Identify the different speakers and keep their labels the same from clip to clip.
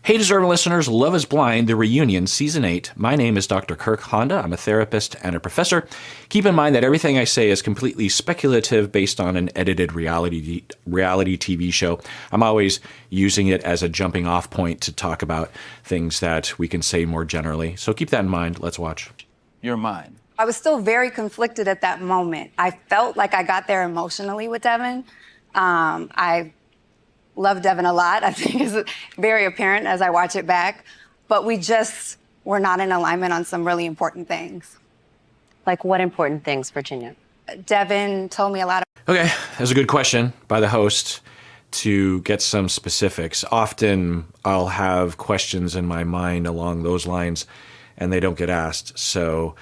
Speaker 1: Hey, deserving listeners, Love is Blind, The Reunion, Season 8. My name is Dr. Kirk Honda. I'm a therapist and a professor. Keep in mind that everything I say is completely speculative based on an edited reality TV show. I'm always using it as a jumping off point to talk about things that we can say more generally. So keep that in mind. Let's watch.
Speaker 2: You're mine.
Speaker 3: I was still very conflicted at that moment. I felt like I got there emotionally with Devin. I love Devin a lot. I think it's very apparent as I watch it back. But we just were not in alignment on some really important things.
Speaker 4: Like what important things, Virginia?
Speaker 3: Devin told me a lot of...
Speaker 1: Okay, that's a good question by the host to get some specifics. Often I'll have questions in my mind along those lines and they don't get asked. So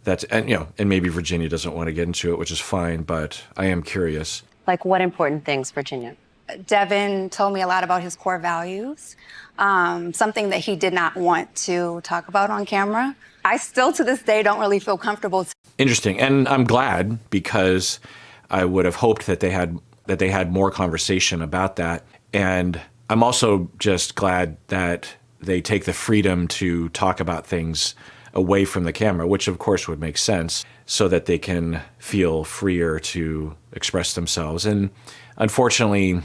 Speaker 1: that's, and maybe Virginia doesn't want to get into it, which is fine, but I am curious.
Speaker 4: Like what important things, Virginia?
Speaker 3: Devin told me a lot about his core values, something that he did not want to talk about on camera. I still, to this day, don't really feel comfortable.
Speaker 1: Interesting. And I'm glad, because I would have hoped that they had more conversation about that. And I'm also just glad that they take the freedom to talk about things away from the camera, which of course would make sense, so that they can feel freer to express themselves. And unfortunately,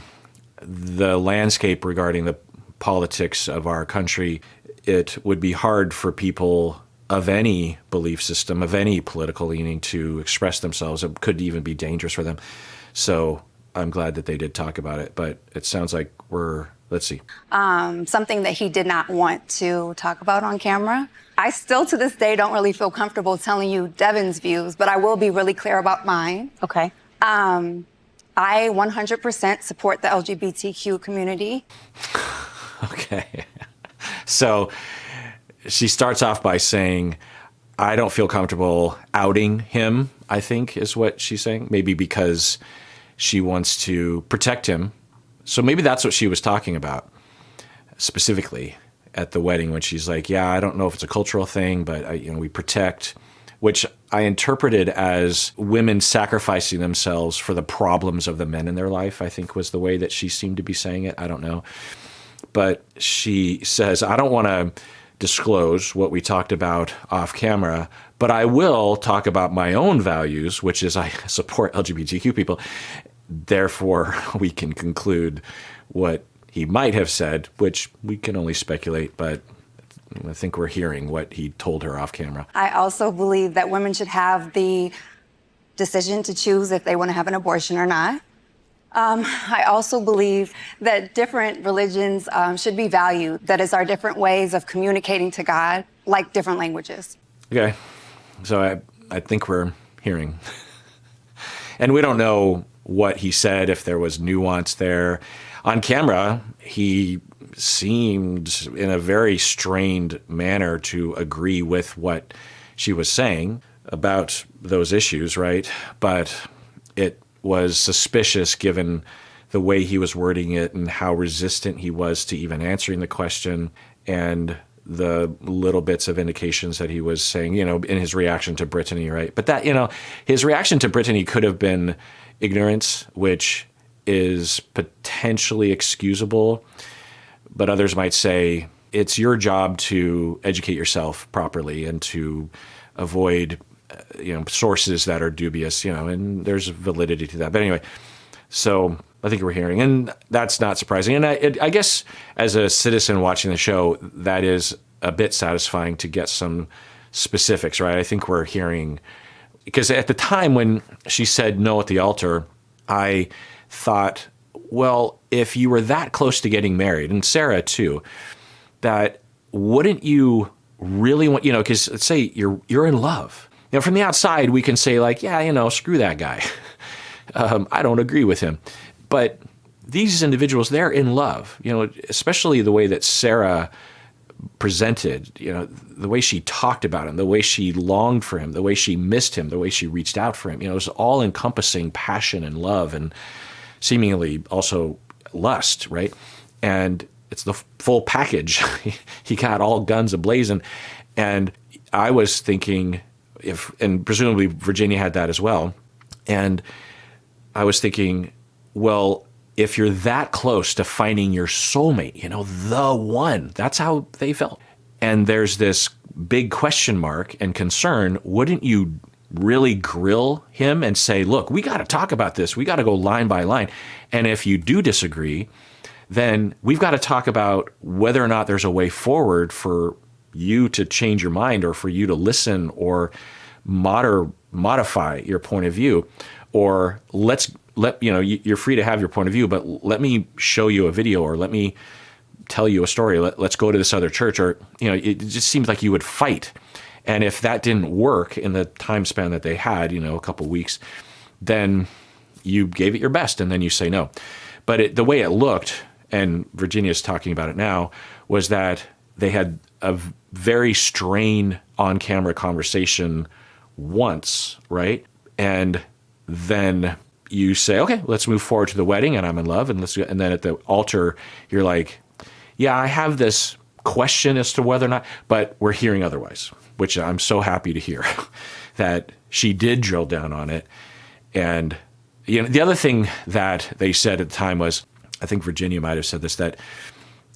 Speaker 1: the landscape regarding the politics of our country, it would be hard for people of any belief system, of any political leaning, to express themselves. It could even be dangerous for them. So I'm glad that they did talk about it, but it sounds like let's see.
Speaker 3: Something that he did not want to talk about on camera. I still, to this day, don't really feel comfortable telling you Devin's views, but I will be really clear about mine.
Speaker 4: Okay.
Speaker 3: I 100% support the LGBTQ community.
Speaker 1: Okay. So she starts off by saying, I don't feel comfortable outing him, I think is what she's saying. Maybe because she wants to protect him. So maybe that's what she was talking about specifically at the wedding, when she's like, yeah, I don't know if it's a cultural thing, but we protect, which I interpreted as women sacrificing themselves for the problems of the men in their life, I think was the way that she seemed to be saying it. I don't know. But she says, I don't want to disclose what we talked about off camera, but I will talk about my own values, which is I support LGBTQ people. Therefore, we can conclude what he might have said, which we can only speculate, but I think we're hearing what he told her off camera.
Speaker 3: I also believe that women should have the decision to choose if they want to have an abortion or not. I also believe that different religions should be valued, that is our different ways of communicating to God, like different languages.
Speaker 1: Okay, so I think we're hearing. And we don't know what he said, if there was nuance there. On camera, he seemed in a very strained manner to agree with what she was saying about those issues, right? But it was suspicious given the way he was wording it and how resistant he was to even answering the question, and the little bits of indications that he was saying, in his reaction to Brittany, right? But that, his reaction to Brittany could have been ignorance, which is potentially excusable, but others might say it's your job to educate yourself properly and to avoid, sources that are dubious, and there's validity to that. But anyway, so I think we're hearing, and that's not surprising. And I guess as a citizen watching the show, that is a bit satisfying to get some specifics, right? I think we're hearing, because at the time when she said no at the altar, I thought, well, if you were that close to getting married, and Sarah too, that wouldn't you really want, because let's say you're in love. From the outside, we can say like, yeah, screw that guy. I don't agree with him. But these individuals, they're in love, especially the way that Sarah presented, the way she talked about him, the way she longed for him, the way she missed him, the way she reached out for him. It was all encompassing passion and love and seemingly also lust, right? And it's the full package. He got all guns a-blazing. And I was thinking, and presumably Virginia had that as well. And I was thinking, well, if you're that close to finding your soulmate, the one, that's how they felt. And there's this big question mark and concern. Wouldn't you really grill him and say, look, we got to talk about this. We got to go line by line. And if you do disagree, then we've got to talk about whether or not there's a way forward for you to change your mind, or for you to listen or modify your point of view. Or you're free to have your point of view, but let me show you a video, or let me tell you a story. Let's go to this other church. Or, it just seems like you would fight. And if that didn't work in the time span that they had, a couple weeks, then you gave it your best, and then you say no. But the way it looked, and Virginia's talking about it now, was that they had a very strained on-camera conversation once, right? And then you say, okay, let's move forward to the wedding, and I'm in love, and and then at the altar, you're like, yeah, I have this question as to whether or not, but we're hearing otherwise, which I'm so happy to hear that she did drill down on it. And the other thing that they said at the time was, I think Virginia might have said this, that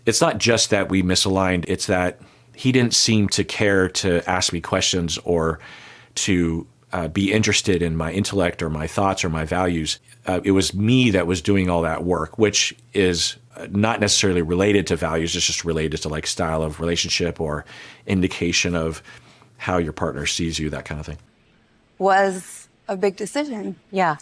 Speaker 1: it's not just that we misaligned, it's that he didn't seem to care to ask me questions or to be interested in my intellect or my thoughts or my values. It was me that was doing all that work, which is not necessarily related to values. It's just related to like style of relationship or indication of how your partner sees you, that kind of thing.
Speaker 3: Was a big decision.
Speaker 4: Yeah.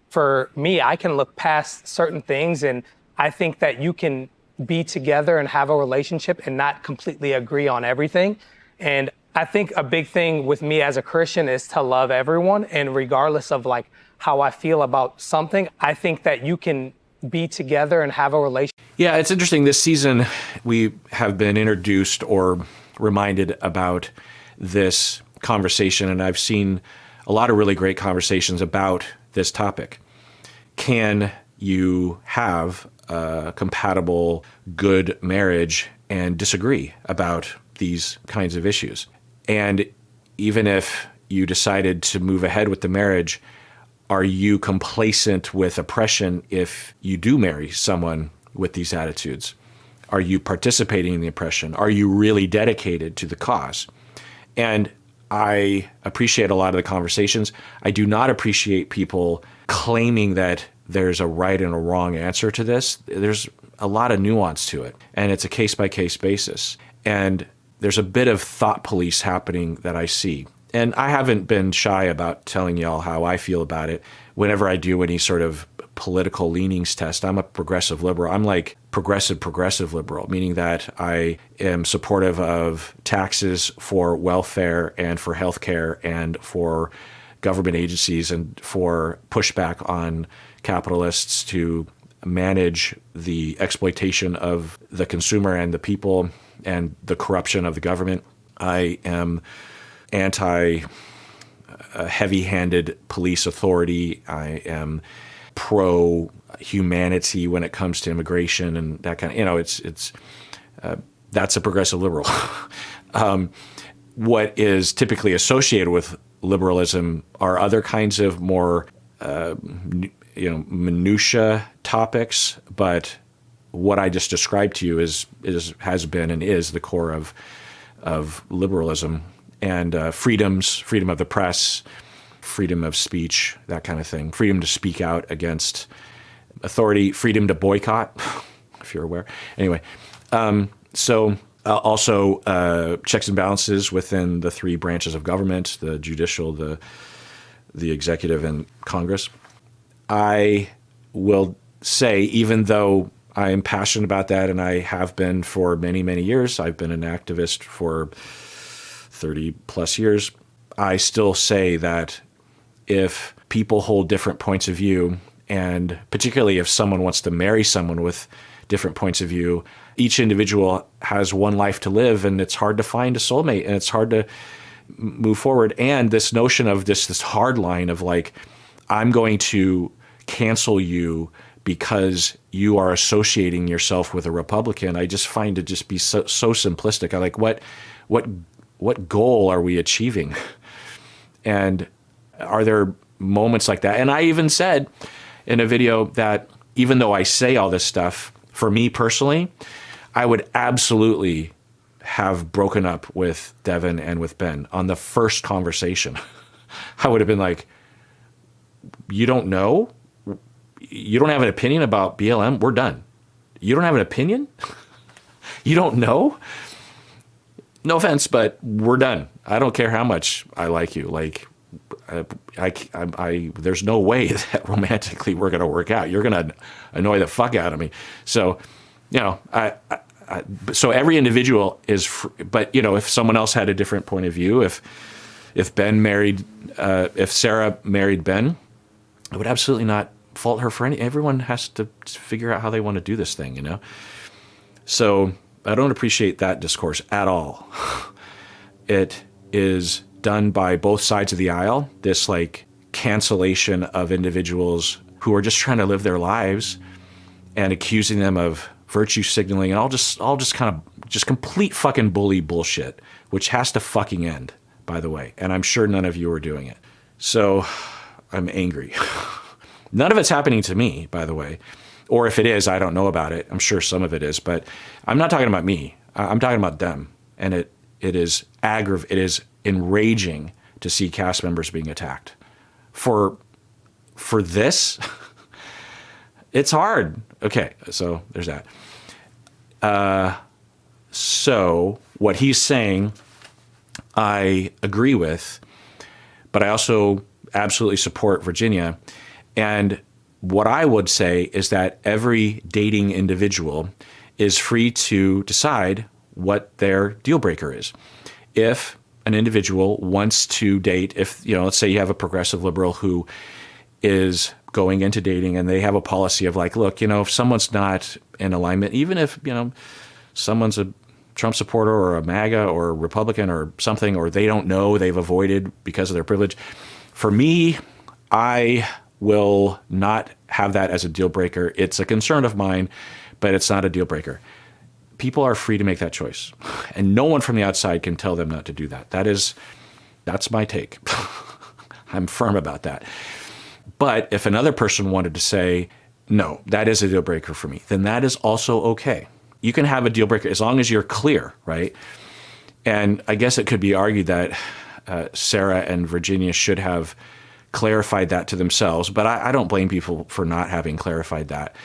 Speaker 2: For me, I can look past certain things, and I think that you can be together and have a relationship and not completely agree on everything. And I think a big thing with me as a Christian is to love everyone. And regardless of like how I feel about something, I think that you can be together and have a relationship.
Speaker 1: Yeah, it's interesting. This season, we have been introduced or reminded about this conversation, and I've seen a lot of really great conversations about this topic. Can you have a compatible, good marriage and disagree about these kinds of issues? And even if you decided to move ahead with the marriage, are you complacent with oppression if you do marry someone with these attitudes? Are you participating in the oppression? Are you really dedicated to the cause? And I appreciate a lot of the conversations. I do not appreciate people claiming that there's a right and a wrong answer to this. There's a lot of nuance to it, and it's a case-by-case basis. And there's a bit of thought police happening that I see. And I haven't been shy about telling y'all how I feel about it. Whenever I do any sort of political leanings test, I'm a progressive liberal. I'm like progressive liberal, meaning that I am supportive of taxes for welfare and for healthcare and for government agencies and for pushback on capitalists to manage the exploitation of the consumer and the people and the corruption of the government. I am anti heavy-handed police authority. I am pro-humanity when it comes to immigration and that kind of, that's a progressive liberal. What is typically associated with liberalism are other kinds of more, minutia topics, but what I just described to you has been and is the core of liberalism. And freedom of the press, freedom of speech, that kind of thing, freedom to speak out against authority, freedom to boycott, if you're aware. Anyway, also checks and balances within the three branches of government, the judicial, the executive, and Congress. I will say, even though I am passionate about that, and I have been for many, many years, I've been an activist for 30 plus years, I still say that if people hold different points of view, and particularly if someone wants to marry someone with different points of view, each individual has one life to live, and it's hard to find a soulmate, and it's hard to move forward. And this notion of this hard line of like, I'm going to cancel you because you are associating yourself with a Republican, I just find to just be so simplistic. I like, what goal are we achieving? And are there moments like that? And I even said in a video that even though I say all this stuff, for me personally, I would absolutely have broken up with Devin and with Ben on the first conversation. I would have been like, you don't know? You don't have an opinion about BLM? We're done. You don't have an opinion? You don't know? No offense, but we're done. I don't care how much I like you. Like, there's no way that romantically we're going to work out. You're going to annoy the fuck out of me. So, you know, so every individual is, but you know, if someone else had a different point of view, if Ben married, if Sarah married Ben, I would absolutely not fault her for any. Everyone has to figure out how they want to do this thing, you know? So I don't appreciate that discourse at all. It is done by both sides of the aisle, this like cancellation of individuals who are just trying to live their lives and accusing them of virtue signaling and all just kind of just complete fucking bully bullshit, which has to fucking end, by the way. And I'm sure none of you are doing it. So I'm angry. None of it's happening to me, by the way. Or if it is, I don't know about it. I'm sure some of it is, but I'm not talking about me. I'm talking about them. And it is enraging to see cast members being attacked. For this, it's hard. Okay, so there's that. So what he's saying, I agree with, but I also absolutely support Virginia. And what I would say is that every dating individual is free to decide what their deal breaker is. If an individual wants to date, if, you know, let's say you have a progressive liberal who is going into dating and they have a policy of like, look, you know, if someone's not in alignment, even if, you know, someone's a Trump supporter or a MAGA or a Republican or something, or they don't know, they've avoided because of their privilege. For me, I will not have that as a deal breaker. It's a concern of mine, but it's not a deal breaker. People are free to make that choice, and no one from the outside can tell them not to do that. That's my take. I'm firm about that. But if another person wanted to say, no, that is a deal breaker for me, then that is also okay. You can have a deal breaker as long as you're clear, right? And I guess it could be argued that Sarah and Virginia should have clarified that to themselves, but I don't blame people for not having clarified that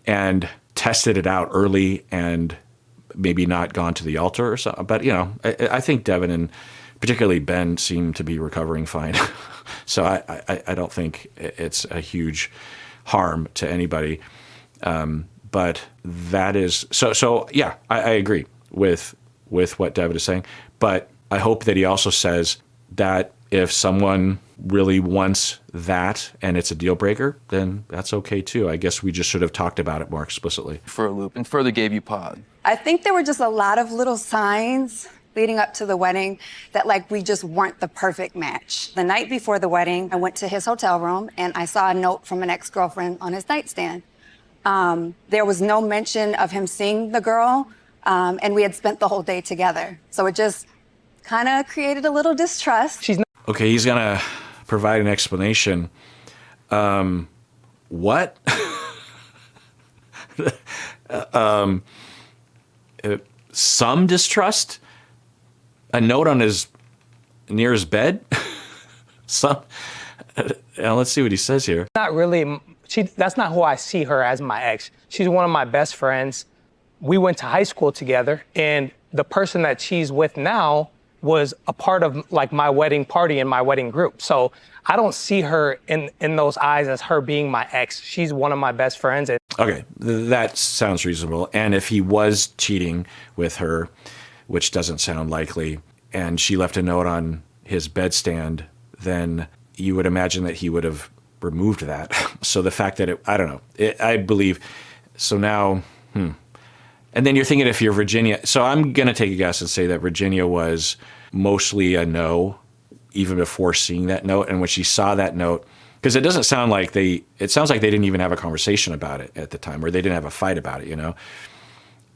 Speaker 1: and tested it out early and maybe not gone to the altar or something. But, you know, I think Devin and particularly Ben seem to be recovering fine. So I don't think it's a huge harm to anybody. But that is, so yeah, I agree with what Devin is saying. But I hope that he also says that if someone really wants that and it's a deal breaker, then that's okay too. I guess we just should have talked about it more explicitly.
Speaker 5: For a loop and further gave you pause.
Speaker 3: I think there were just a lot of little signs leading up to the wedding that like we just weren't the perfect match. The night before the wedding, I went to his hotel room and I saw a note from an ex-girlfriend on his nightstand. There was no mention of him seeing the girl, and we had spent the whole day together. So it just kind of created a little distrust.
Speaker 1: Okay, he's going to provide an explanation. What? Some distrust? A note on near his bed? Some. Let's see what he says here.
Speaker 2: Not really. That's not who I see her as, my ex. She's one of my best friends. We went to high school together, and the person that she's with now was a part of like my wedding party and my wedding group. So I don't see her in those eyes as her being my ex. She's one of my best friends.
Speaker 1: Okay, that sounds reasonable. And if he was cheating with her, which doesn't sound likely, and she left a note on his bedstand, then you would imagine that he would have removed that. So the fact that I don't know, I believe, so now, And then you're thinking if you're Virginia, so I'm going to take a guess and say that Virginia was mostly a no, even before seeing that note. And when she saw that note, because it doesn't sound like it sounds like they didn't even have a conversation about it at the time, or they didn't have a fight about it, you know?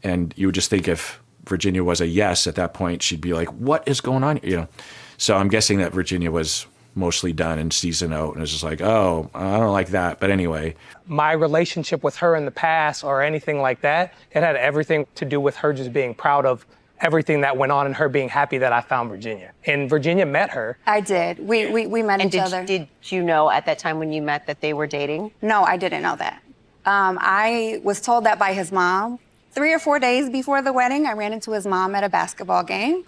Speaker 1: And you would just think if Virginia was a yes at that point, she'd be like, what is going on here? You know? So I'm guessing that Virginia was mostly done in season out, and it's just like, oh, I don't like that. But anyway,
Speaker 2: My relationship with her in the past or anything like that, it had everything to do with her just being proud of everything that went on and her being happy that I found Virginia. And Virginia met her.
Speaker 3: I did. We met
Speaker 4: And
Speaker 3: each other.
Speaker 4: did you know at that time when you met that they were dating?
Speaker 3: No, I didn't know that. I was told that by his mom. 3 or 4 days before the wedding, I ran into his mom at a basketball game.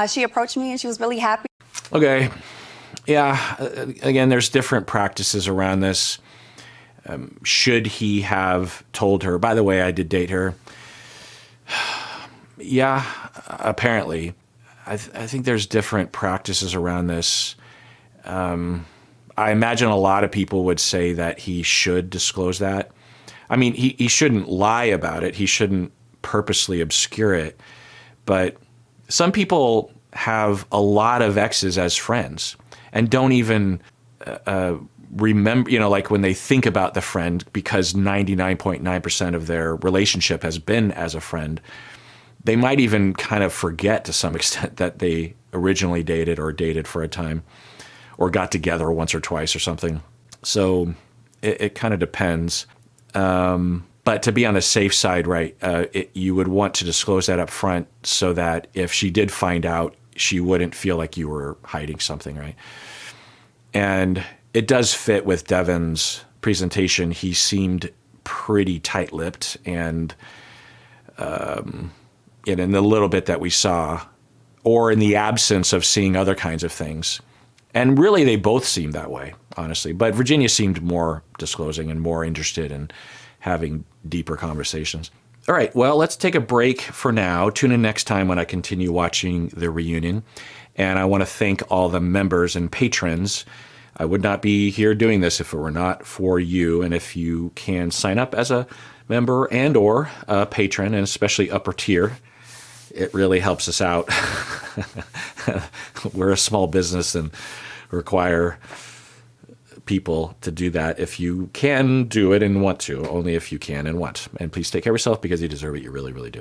Speaker 3: She approached me and she was really happy.
Speaker 1: okay. Yeah, again, there's different practices around this. Should he have told her, by the way, I did date her? Yeah, apparently. I think there's different practices around this. I imagine a lot of people would say that he should disclose that. I mean, he shouldn't lie about it. He shouldn't purposely obscure it. But some people have a lot of exes as friends and don't even remember, like when they think about the friend, because 99.9% of their relationship has been as a friend, they might even kind of forget to some extent that they originally dated or dated for a time or got together once or twice or something. So it kind of depends. But to be on the safe side, right, you would want to disclose that up front so that if she did find out, she wouldn't feel like you were hiding something, right? And it does fit with Devin's presentation. He seemed pretty tight-lipped, and in the little bit that we saw, or in the absence of seeing other kinds of things. And really, they both seemed that way, honestly. But Virginia seemed more disclosing and more interested in having deeper conversations. All right, well, let's take a break for now. Tune in next time when I continue watching the reunion. And I want to thank all the members and patrons. I would not be here doing this if it were not for you. And if you can sign up as a member and or a patron, and especially upper tier, it really helps us out. We're a small business and require people to do that if you can do it and want to, only if you can and want. And please take care of yourself because you deserve it. You really, really do.